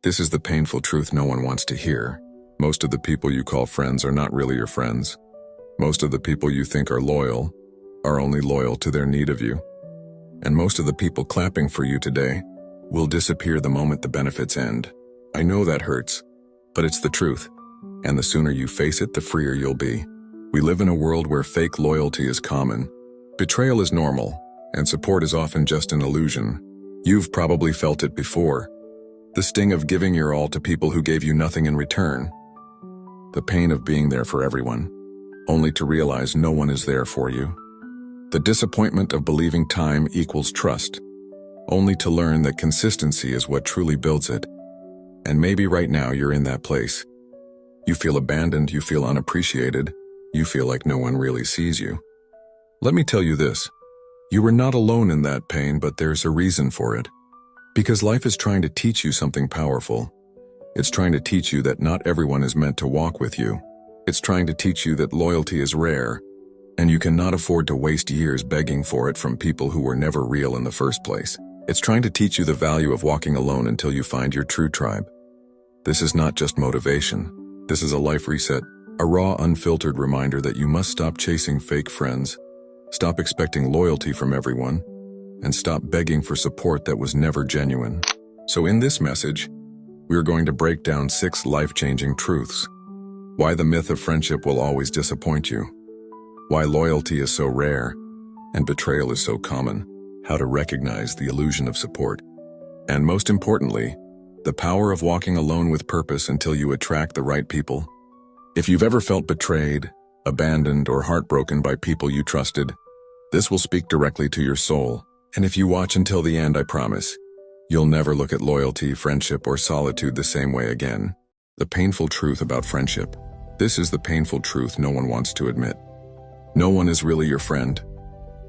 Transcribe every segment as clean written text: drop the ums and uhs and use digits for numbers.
This is the painful truth no one wants to hear. Most of the people you call friends are not really your friends. Most of the people you think are loyal are only loyal to their need of you. And most of the people clapping for you today will disappear the moment the benefits end. I know that hurts, but it's the truth. And the sooner you face it, the freer you'll be. We live in a world where fake loyalty is common. Betrayal is normal, and support is often just an illusion. You've probably felt it before. The sting of giving your all to people who gave you nothing in return. The pain of being there for everyone, only to realize no one is there for you. The disappointment of believing time equals trust, only to learn that consistency is what truly builds it. And maybe right now you're in that place. You feel abandoned, you feel unappreciated, you feel like no one really sees you. Let me tell you this. You are not alone in that pain, but there's a reason for it. Because life is trying to teach you something powerful. It's trying to teach you that not everyone is meant to walk with you. It's trying to teach you that loyalty is rare, and you cannot afford to waste years begging for it from people who were never real in the first place. It's trying to teach you the value of walking alone until you find your true tribe. This is not just motivation. This is a life reset, a raw, unfiltered reminder that you must stop chasing fake friends, stop expecting loyalty from everyone, and stop begging for support that was never genuine. So in this message, we are going to break down 6 life-changing truths. Why the myth of friendship will always disappoint you. Why loyalty is so rare and betrayal is so common. How to recognize the illusion of support. And most importantly, the power of walking alone with purpose until you attract the right people. If you've ever felt betrayed, abandoned, or heartbroken by people you trusted, this will speak directly to your soul. And if you watch until the end, I promise, you'll never look at loyalty, friendship, or solitude the same way again. The painful truth about friendship. This is the painful truth no one wants to admit. No one is really your friend.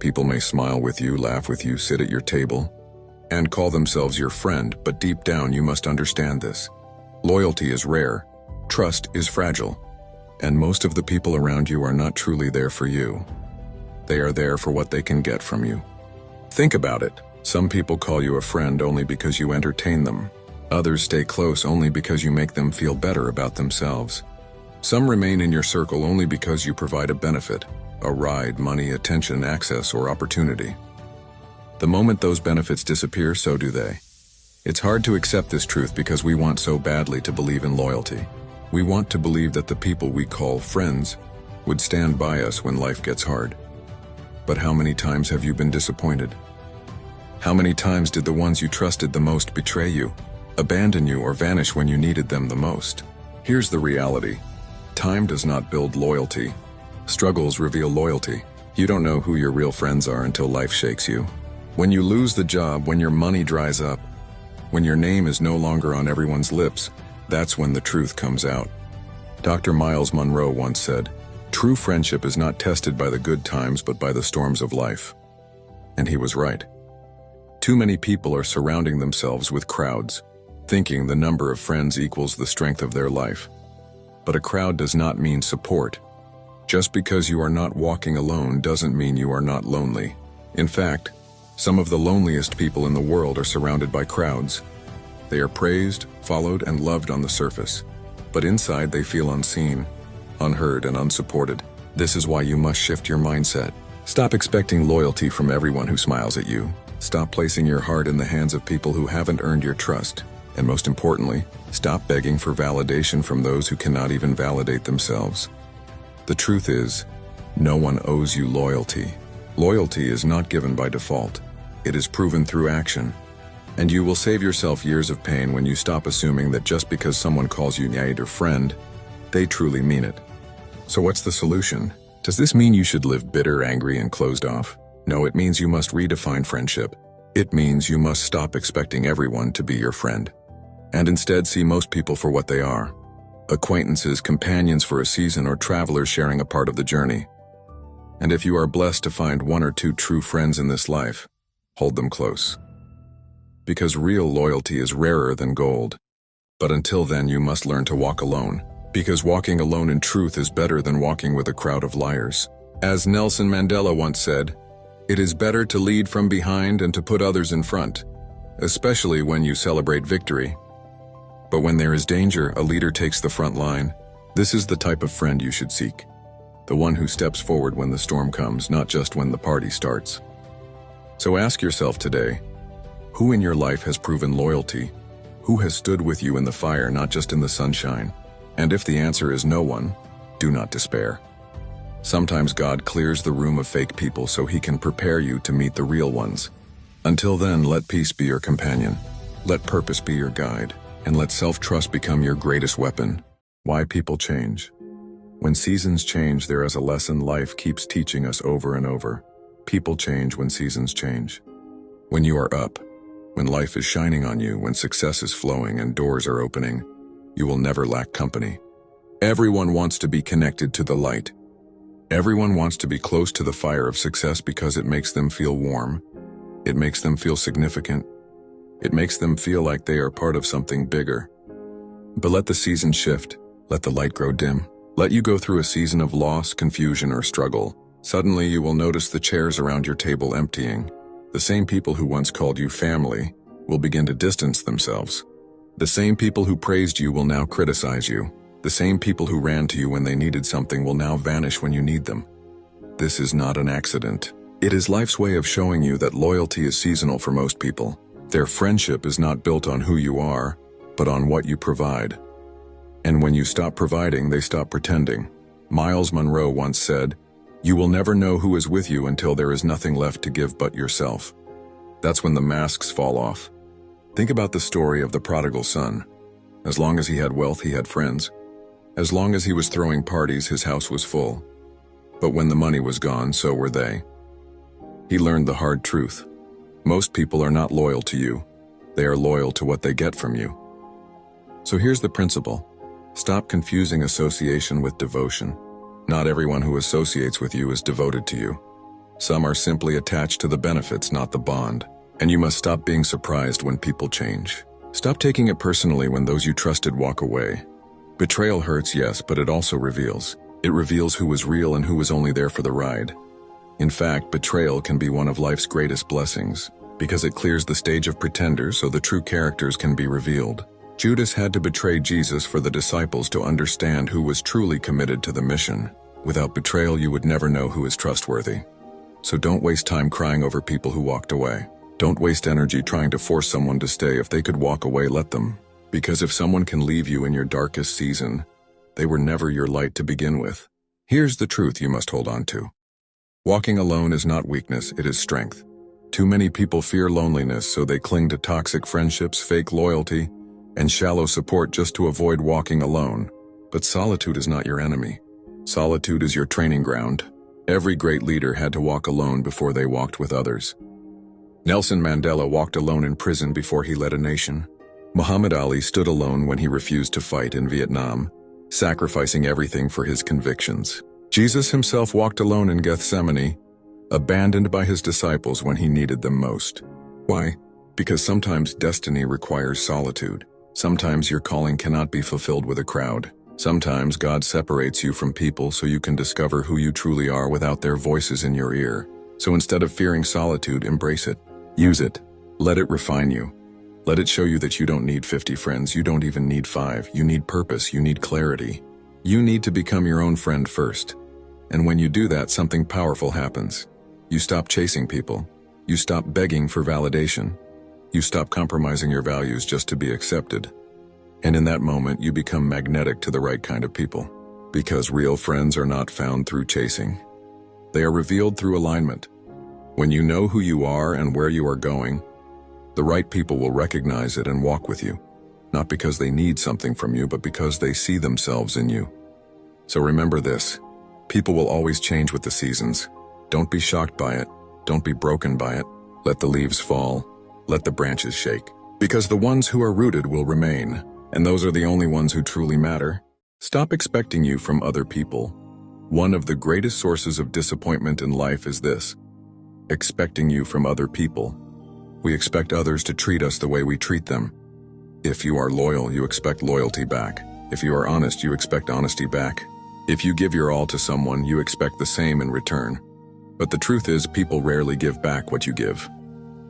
People may smile with you, laugh with you, sit at your table, and call themselves your friend, but deep down you must understand this. Loyalty is rare, trust is fragile, and most of the people around you are not truly there for you. They are there for what they can get from you. Think about it. Some people call you a friend only because you entertain them. Others stay close only because you make them feel better about themselves. Some remain in your circle only because you provide a benefit, a ride, money, attention, access, or opportunity. The moment those benefits disappear, so do they. It's hard to accept this truth because we want so badly to believe in loyalty. We want to believe that the people we call friends would stand by us when life gets hard. But how many times have you been disappointed? How many times did the ones you trusted the most betray you, abandon you, or vanish when you needed them the most? Here's the reality. Time does not build loyalty. Struggles reveal loyalty. You don't know who your real friends are until life shakes you. When you lose the job, when your money dries up, when your name is no longer on everyone's lips, that's when the truth comes out. Dr. Myles Munroe once said, "True friendship is not tested by the good times but by the storms of life." And he was right. Too many people are surrounding themselves with crowds, thinking the number of friends equals the strength of their life. But a crowd does not mean support. Just because you are not walking alone doesn't mean you are not lonely. In fact, some of the loneliest people in the world are surrounded by crowds. They are praised, followed, and loved on the surface. But inside they feel unseen, unheard, and unsupported. This is why you must shift your mindset. Stop expecting loyalty from everyone who smiles at you. Stop placing your heart in the hands of people who haven't earned your trust. And most importantly, stop begging for validation from those who cannot even validate themselves. The truth is, no one owes you loyalty. Loyalty is not given by default. It is proven through action. And you will save yourself years of pain when you stop assuming that just because someone calls you nyade or friend, they truly mean it. So what's the solution? Does this mean you should live bitter, angry, and closed off? No, it means you must redefine friendship. It means you must stop expecting everyone to be your friend, and instead see most people for what they are. Acquaintances, companions for a season, or travelers sharing a part of the journey. And if you are blessed to find 1 or 2 true friends in this life, hold them close. Because real loyalty is rarer than gold. But until then, you must learn to walk alone. Because walking alone in truth is better than walking with a crowd of liars. As Nelson Mandela once said, "It is better to lead from behind and to put others in front, especially when you celebrate victory." But when there is danger, a leader takes the front line. This is the type of friend you should seek. The one who steps forward when the storm comes, not just when the party starts. So ask yourself today, who in your life has proven loyalty? Who has stood with you in the fire, not just in the sunshine? And if the answer is no one, do not despair. Sometimes God clears the room of fake people so he can prepare you to meet the real ones. Until then, let peace be your companion. Let purpose be your guide. And let self-trust become your greatest weapon. Why people change. When seasons change, there is a lesson life keeps teaching us over and over. People change when seasons change. When you are up, when life is shining on you, when success is flowing and doors are opening, you will never lack company. Everyone wants to be connected to the light. Everyone wants to be close to the fire of success because it makes them feel warm. It makes them feel significant. It makes them feel like they are part of something bigger. But let the season shift. Let the light grow dim. Let you go through a season of loss, confusion, or struggle. Suddenly you will notice the chairs around your table emptying. The same people who once called you family will begin to distance themselves. The same people who praised you will now criticize you. The same people who ran to you when they needed something will now vanish when you need them. This is not an accident. It is life's way of showing you that loyalty is seasonal for most people. Their friendship is not built on who you are, but on what you provide. And when you stop providing, they stop pretending. Myles Munroe once said, "You will never know who is with you until there is nothing left to give but yourself." That's when the masks fall off. Think about the story of the prodigal son. As long as he had wealth, he had friends. As long as he was throwing parties, his house was full. But when the money was gone, so were they. He learned the hard truth. Most people are not loyal to you. They are loyal to what they get from you. So here's the principle. Stop confusing association with devotion. Not everyone who associates with you is devoted to you. Some are simply attached to the benefits, not the bond. And you must stop being surprised when people change. Stop taking it personally when those you trusted walk away. Betrayal hurts, yes, but it also reveals. It reveals who was real and who was only there for the ride. In fact, betrayal can be one of life's greatest blessings, because it clears the stage of pretenders so the true characters can be revealed. Judas had to betray Jesus for the disciples to understand who was truly committed to the mission. Without betrayal, you would never know who is trustworthy. So don't waste time crying over people who walked away. Don't waste energy trying to force someone to stay. If they could walk away, let them. Because if someone can leave you in your darkest season, they were never your light to begin with. Here's the truth you must hold on to. Walking alone is not weakness, it is strength. Too many people fear loneliness, so they cling to toxic friendships, fake loyalty, and shallow support just to avoid walking alone. But solitude is not your enemy. Solitude is your training ground. Every great leader had to walk alone before they walked with others. Nelson Mandela walked alone in prison before he led a nation. Muhammad Ali stood alone when he refused to fight in Vietnam, sacrificing everything for his convictions. Jesus himself walked alone in Gethsemane, abandoned by his disciples when he needed them most. Why? Because sometimes destiny requires solitude. Sometimes your calling cannot be fulfilled with a crowd. Sometimes God separates you from people so you can discover who you truly are without their voices in your ear. So instead of fearing solitude, embrace it. Use it. Let it refine you. Let it show you that you don't need 50 friends, you don't even need 5. You need purpose, you need clarity. You need to become your own friend first. And when you do that, something powerful happens. You stop chasing people. You stop begging for validation. You stop compromising your values just to be accepted. And in that moment, you become magnetic to the right kind of people. Because real friends are not found through chasing. They are revealed through alignment. When you know who you are and where you are going, the right people will recognize it and walk with you. Not because they need something from you, but because they see themselves in you. So remember this. People will always change with the seasons. Don't be shocked by it. Don't be broken by it. Let the leaves fall. Let the branches shake. Because the ones who are rooted will remain, and those are the only ones who truly matter. Stop expecting you from other people. One of the greatest sources of disappointment in life is this: expecting you from other people. We expect others to treat us the way we treat them. If you are loyal, you expect loyalty back. If you are honest, you expect honesty back. If you give your all to someone, you expect the same in return. But the truth is, people rarely give back what you give.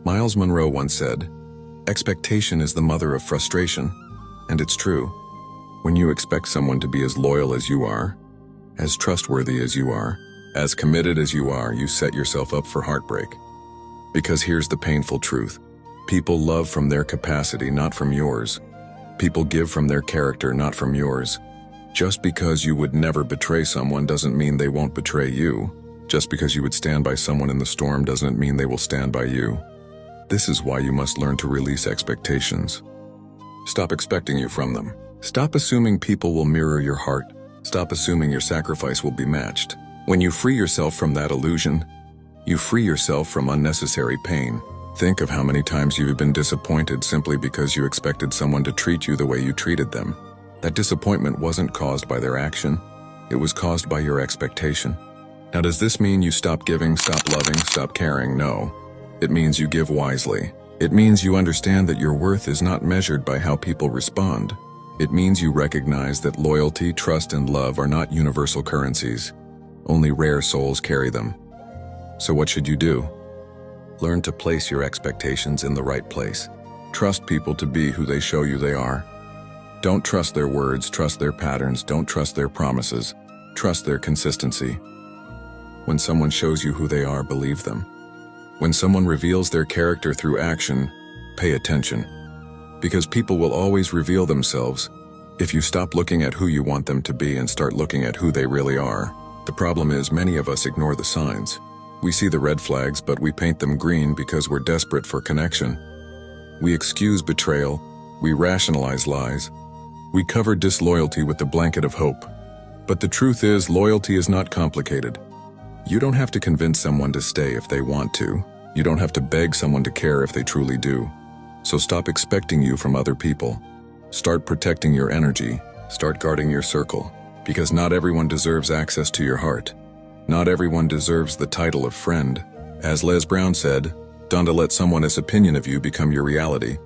Myles Munroe once said, "Expectation is the mother of frustration." And it's true. When you expect someone to be as loyal as you are, as trustworthy as you are, as committed as you are, you set yourself up for heartbreak. Because here's the painful truth. People love from their capacity, not from yours. People give from their character, not from yours. Just because you would never betray someone doesn't mean they won't betray you. Just because you would stand by someone in the storm doesn't mean they will stand by you. This is why you must learn to release expectations. Stop expecting you from them. Stop assuming people will mirror your heart. Stop assuming your sacrifice will be matched. When you free yourself from that illusion, you free yourself from unnecessary pain. Think of how many times you've been disappointed simply because you expected someone to treat you the way you treated them. That disappointment wasn't caused by their action. It was caused by your expectation. Now, does this mean you stop giving, stop loving, stop caring? No. It means you give wisely. It means you understand that your worth is not measured by how people respond. It means you recognize that loyalty, trust, and love are not universal currencies. Only rare souls carry them. So what should you do? Learn to place your expectations in the right place. Trust people to be who they show you they are. Don't trust their words, trust their patterns. Don't trust their promises. Trust their consistency. When someone shows you who they are, believe them. When someone reveals their character through action, pay attention. Because people will always reveal themselves if you stop looking at who you want them to be and start looking at who they really are. The problem is many of us ignore the signs. We see the red flags, but we paint them green because we're desperate for connection. We excuse betrayal. We rationalize lies. We cover disloyalty with the blanket of hope. But the truth is, loyalty is not complicated. You don't have to convince someone to stay if they want to. You don't have to beg someone to care if they truly do. So stop expecting you from other people. Start protecting your energy. Start guarding your circle. Because not everyone deserves access to your heart. Not everyone deserves the title of friend. As Les Brown said, don't let someone's opinion of you become your reality.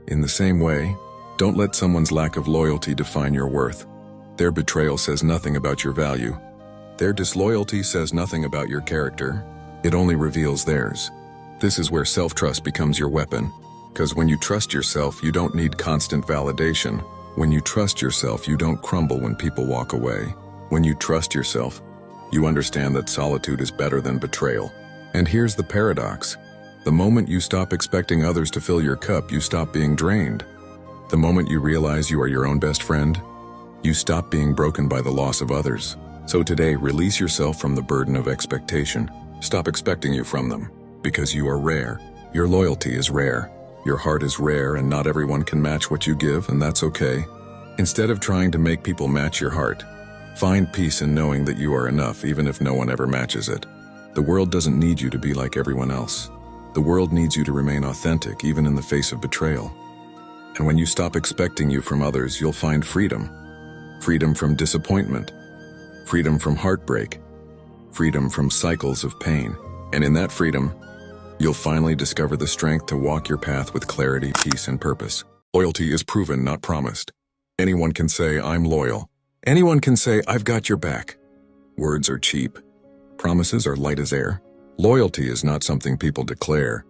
In the same way, don't let someone's lack of loyalty define your worth. Their betrayal says nothing about your value. Their disloyalty says nothing about your character. It only reveals theirs. This is where self-trust becomes your weapon. Because when you trust yourself, you don't need constant validation. When you trust yourself, you don't crumble when people walk away. When you trust yourself, you understand that solitude is better than betrayal. And here's the paradox. The moment you stop expecting others to fill your cup, you stop being drained. The moment you realize you are your own best friend, you stop being broken by the loss of others. So today, release yourself from the burden of expectation. Stop expecting you from them, because you are rare. Your loyalty is rare. Your heart is rare, and not everyone can match what you give, and that's okay. Instead of trying to make people match your heart, find peace in knowing that you are enough even if no one ever matches it. The world doesn't need you to be like everyone else. The world needs you to remain authentic even in the face of betrayal. And when you stop expecting you from others, you'll find freedom. Freedom from disappointment. Freedom from heartbreak. Freedom from cycles of pain. And in that freedom, you'll finally discover the strength to walk your path with clarity, peace, and purpose. Loyalty is proven, not promised. Anyone can say, I'm loyal. Anyone can say, I've got your back. Words are cheap. Promises are light as air. Loyalty is not something people declare.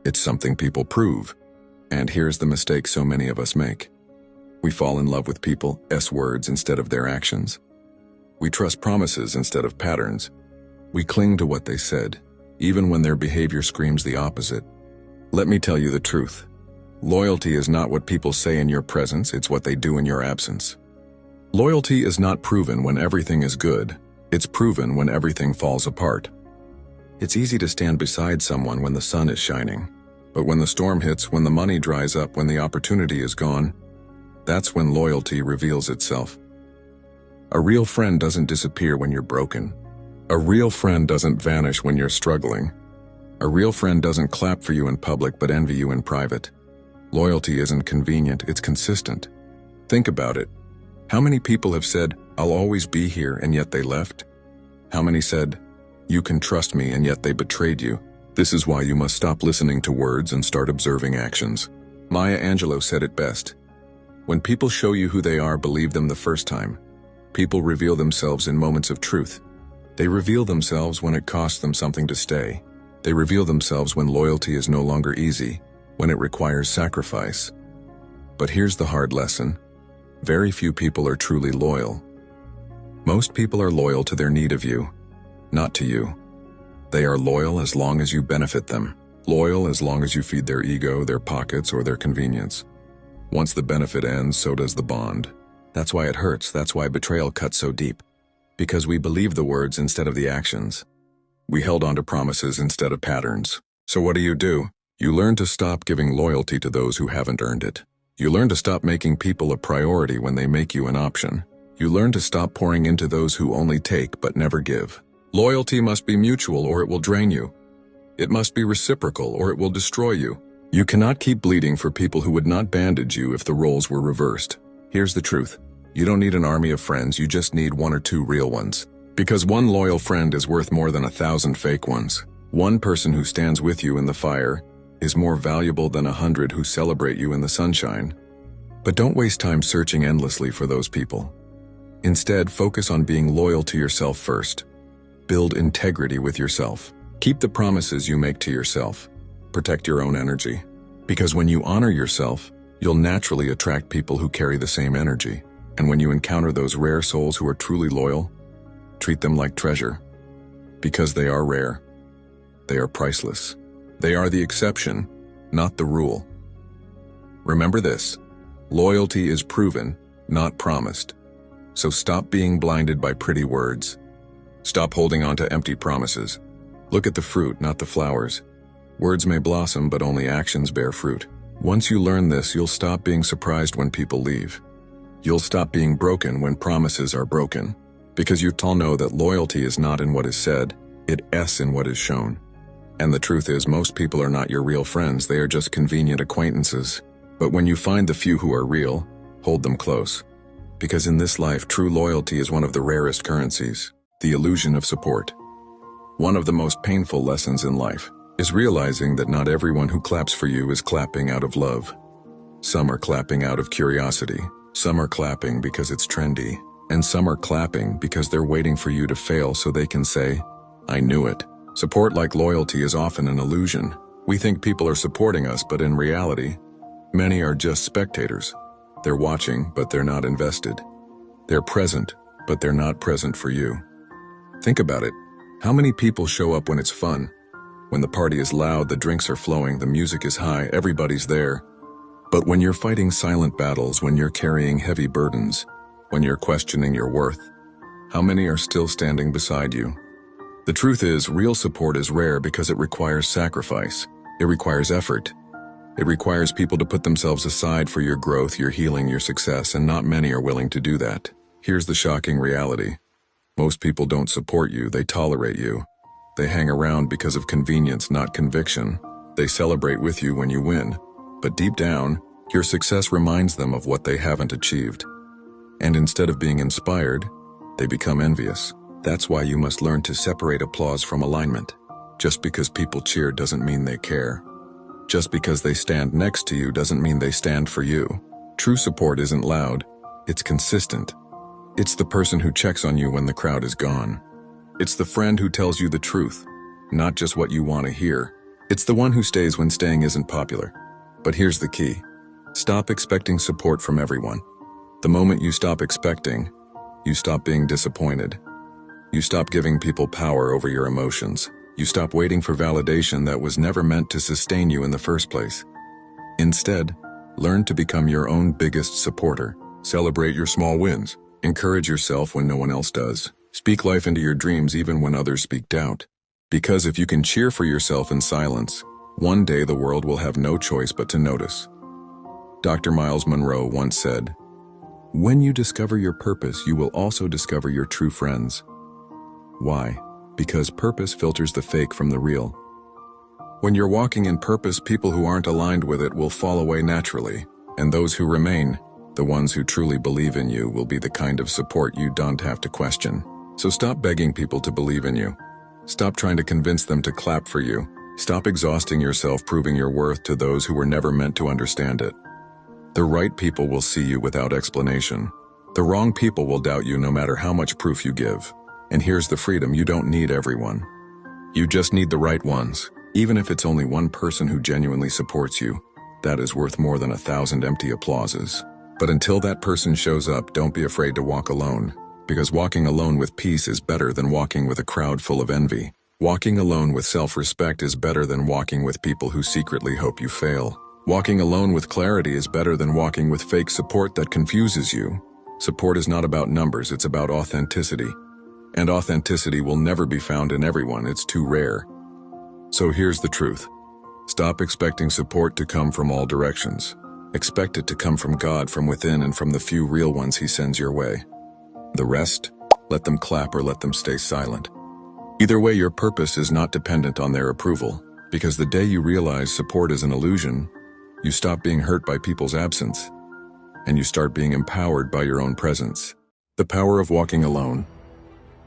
It's something people prove. And here's the mistake so many of us make. We fall in love with people's words instead of their actions. We trust promises instead of patterns. We cling to what they said, even when their behavior screams the opposite. Let me tell you the truth. Loyalty is not what people say in your presence, it's what they do in your absence. Loyalty is not proven when everything is good. It's proven when everything falls apart. It's easy to stand beside someone when the sun is shining. But when the storm hits, when the money dries up, when the opportunity is gone, that's when loyalty reveals itself. A real friend doesn't disappear when you're broken. A real friend doesn't vanish when you're struggling. A real friend doesn't clap for you in public but envy you in private. Loyalty isn't convenient, it's consistent. Think about it. How many people have said, I'll always be here, and yet they left? How many said, you can trust me, and yet they betrayed you? This is why you must stop listening to words and start observing actions. Maya Angelou said it best. When people show you who they are, believe them the first time. People reveal themselves in moments of truth. They reveal themselves when it costs them something to stay. They reveal themselves when loyalty is no longer easy, when it requires sacrifice. But here's the hard lesson. Very few people are truly loyal. Most people are loyal to their need of you, not to you. They are loyal as long as you benefit them. Loyal as long as you feed their ego, their pockets, or their convenience. Once the benefit ends, so does the bond. That's why it hurts. That's why betrayal cuts so deep. Because we believed the words instead of the actions. We held on to promises instead of patterns. So what do? You learn to stop giving loyalty to those who haven't earned it. You learn to stop making people a priority when they make you an option. You learn to stop pouring into those who only take but never give. Loyalty must be mutual or it will drain you. It must be reciprocal or it will destroy you. You cannot keep bleeding for people who would not bandage you if the roles were reversed. Here's the truth. You don't need an army of friends, you just need one or two real ones. Because one loyal friend is worth more than 1,000 fake ones. One person who stands with you in the fire is more valuable than 100 who celebrate you in the sunshine. But don't waste time searching endlessly for those people. Instead, focus on being loyal to yourself first. Build integrity with yourself. Keep the promises you make to yourself. Protect your own energy. Because when you honor yourself, you'll naturally attract people who carry the same energy. And when you encounter those rare souls who are truly loyal, treat them like treasure. Because they are rare. They are priceless. They are the exception, not the rule. Remember this, loyalty is proven, not promised. So stop being blinded by pretty words. Stop holding on to empty promises. Look at the fruit, not the flowers. Words may blossom, but only actions bear fruit. Once you learn this, you'll stop being surprised when people leave. You'll stop being broken when promises are broken. Because you'll know that loyalty is not in what is said, it's in what is shown. And the truth is, most people are not your real friends, they are just convenient acquaintances. But when you find the few who are real, hold them close. Because in this life, true loyalty is one of the rarest currencies, the illusion of support. One of the most painful lessons in life is realizing that not everyone who claps for you is clapping out of love. Some are clapping out of curiosity, some are clapping because it's trendy, and some are clapping because they're waiting for you to fail so they can say, "I knew it." Support like loyalty is often an illusion. We think people are supporting us, but in reality, many are just spectators. They're watching, but they're not invested. They're present, but they're not present for you. Think about it. How many people show up when it's fun? When the party is loud, the drinks are flowing, the music is high, everybody's there. But when you're fighting silent battles, when you're carrying heavy burdens, when you're questioning your worth, how many are still standing beside you? The truth is, real support is rare because it requires sacrifice. It requires effort. It requires people to put themselves aside for your growth, your healing, your success, and not many are willing to do that. Here's the shocking reality. Most people don't support you, they tolerate you. They hang around because of convenience, not conviction. They celebrate with you when you win. But deep down, your success reminds them of what they haven't achieved. And instead of being inspired, they become envious. That's why you must learn to separate applause from alignment. Just because people cheer doesn't mean they care. Just because they stand next to you doesn't mean they stand for you. True support isn't loud, it's consistent. It's the person who checks on you when the crowd is gone. It's the friend who tells you the truth, not just what you want to hear. It's the one who stays when staying isn't popular. But here's the key. Stop expecting support from everyone. The moment you stop expecting, you stop being disappointed. You stop giving people power over your emotions. You stop waiting for validation that was never meant to sustain you in the first place. Instead, learn to become your own biggest supporter. Celebrate your small wins. Encourage yourself when no one else does. Speak life into your dreams even when others speak doubt. Because if you can cheer for yourself in silence, one day the world will have no choice but to notice. Dr. Myles Munroe once said, "When you discover your purpose, you will also discover your true friends." Why? Because purpose filters the fake from the real. When you're walking in purpose, people who aren't aligned with it will fall away naturally, and those who remain, the ones who truly believe in you, will be the kind of support you don't have to question. So stop begging people to believe in you. Stop trying to convince them to clap for you. Stop exhausting yourself proving your worth to those who were never meant to understand it. The right people will see you without explanation. The wrong people will doubt you no matter how much proof you give. And here's the freedom: you don't need everyone. You just need the right ones. Even if it's only one person who genuinely supports you, that is worth more than 1,000 empty applauses. But until that person shows up, don't be afraid to walk alone, because walking alone with peace is better than walking with a crowd full of envy. Walking alone with self-respect is better than walking with people who secretly hope you fail. Walking alone with clarity is better than walking with fake support that confuses you. Support is not about numbers, it's about authenticity. And authenticity will never be found in everyone, it's too rare. So here's the truth. Stop expecting support to come from all directions. Expect it to come from God, from within, and from the few real ones He sends your way. The rest, let them clap or let them stay silent. Either way, your purpose is not dependent on their approval, because the day you realize support is an illusion, you stop being hurt by people's absence, and you start being empowered by your own presence. The power of walking alone.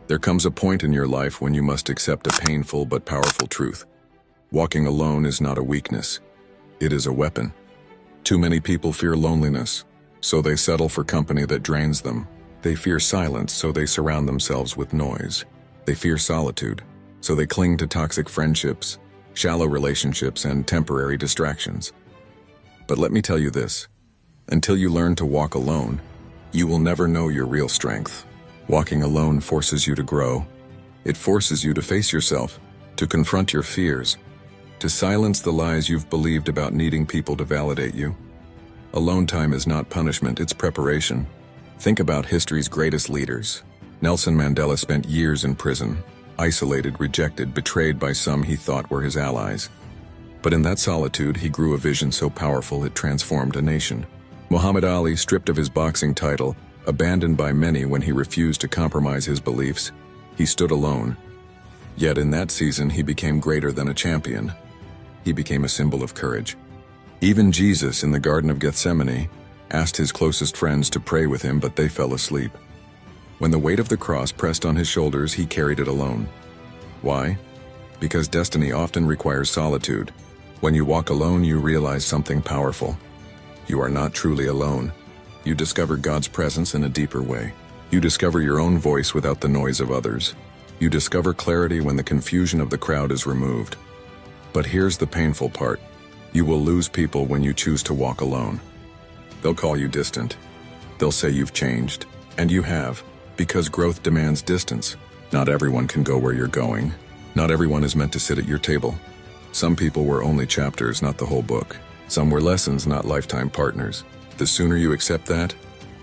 There comes a point in your life when you must accept a painful but powerful truth. Walking alone is not a weakness. It is a weapon. Too many people fear loneliness, so they settle for company that drains them. They fear silence, so they surround themselves with noise. They fear solitude, so they cling to toxic friendships, shallow relationships, and temporary distractions. But let me tell you this, until you learn to walk alone, you will never know your real strength. Walking alone forces you to grow. It forces you to face yourself, to confront your fears, to silence the lies you've believed about needing people to validate you. Alone time is not punishment, it's preparation. Think about history's greatest leaders. Nelson Mandela spent years in prison, isolated, rejected, betrayed by some he thought were his allies. But in that solitude, he grew a vision so powerful it transformed a nation. Muhammad Ali, stripped of his boxing title, abandoned by many when he refused to compromise his beliefs, he stood alone. Yet in that season, he became greater than a champion. He became a symbol of courage. Even Jesus in the Garden of Gethsemane asked his closest friends to pray with him, but they fell asleep. When the weight of the cross pressed on his shoulders, he carried it alone. Why? Because destiny often requires solitude. When you walk alone, you realize something powerful. You are not truly alone. You discover God's presence in a deeper way. You discover your own voice without the noise of others. You discover clarity when the confusion of the crowd is removed. But here's the painful part. You will lose people when you choose to walk alone. They'll call you distant. They'll say you've changed. And you have, because growth demands distance. Not everyone can go where you're going. Not everyone is meant to sit at your table. Some people were only chapters, not the whole book. Some were lessons, not lifetime partners. The sooner you accept that,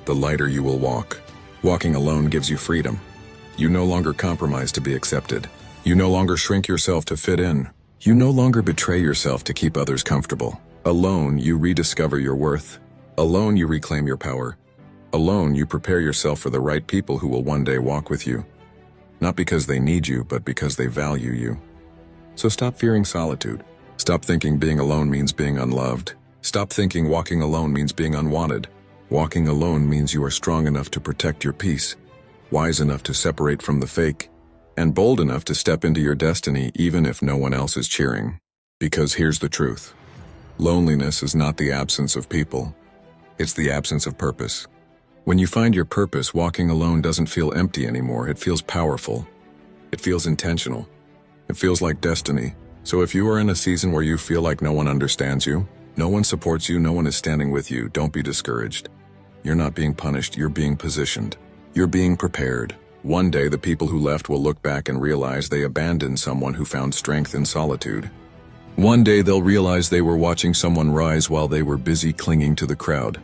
the lighter you will walk. Walking alone gives you freedom. You no longer compromise to be accepted. You no longer shrink yourself to fit in. You no longer betray yourself to keep others comfortable. Alone, you rediscover your worth. Alone, you reclaim your power. Alone, you prepare yourself for the right people who will one day walk with you. Not because they need you, but because they value you. So stop fearing solitude. Stop thinking being alone means being unloved. Stop thinking walking alone means being unwanted. Walking alone means you are strong enough to protect your peace, wise enough to separate from the fake, and bold enough to step into your destiny even if no one else is cheering. Because here's the truth. Loneliness is not the absence of people. It's the absence of purpose. When you find your purpose, walking alone doesn't feel empty anymore. It feels powerful. It feels intentional. It feels like destiny. So if you are in a season where you feel like no one understands you, no one supports you, no one is standing with you, don't be discouraged. You're not being punished, you're being positioned. You're being prepared. One day the people who left will look back and realize they abandoned someone who found strength in solitude. One day they'll realize they were watching someone rise while they were busy clinging to the crowd.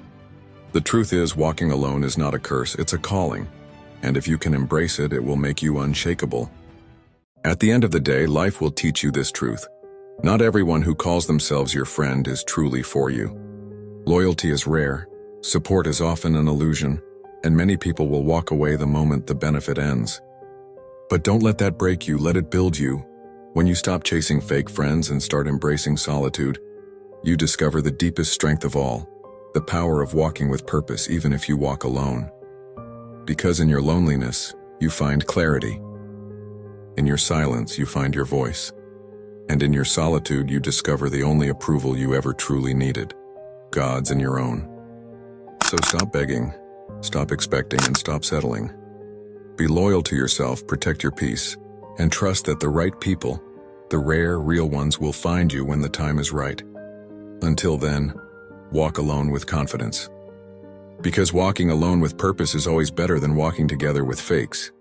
The truth is, walking alone is not a curse, it's a calling. And if you can embrace it, it will make you unshakable. At the end of the day, life will teach you this truth. Not everyone who calls themselves your friend is truly for you. Loyalty is rare, support is often an illusion, and many people will walk away the moment the benefit ends. But don't let that break you, let it build you. When you stop chasing fake friends and start embracing solitude, you discover the deepest strength of all, the power of walking with purpose even if you walk alone. Because in your loneliness, you find clarity. In your silence, you find your voice. And in your solitude, you discover the only approval you ever truly needed, God's and your own. So stop begging, stop expecting, and stop settling. Be loyal to yourself, protect your peace, and trust that the right people, the rare, real ones, will find you when the time is right. Until then, walk alone with confidence. Because walking alone with purpose is always better than walking together with fakes.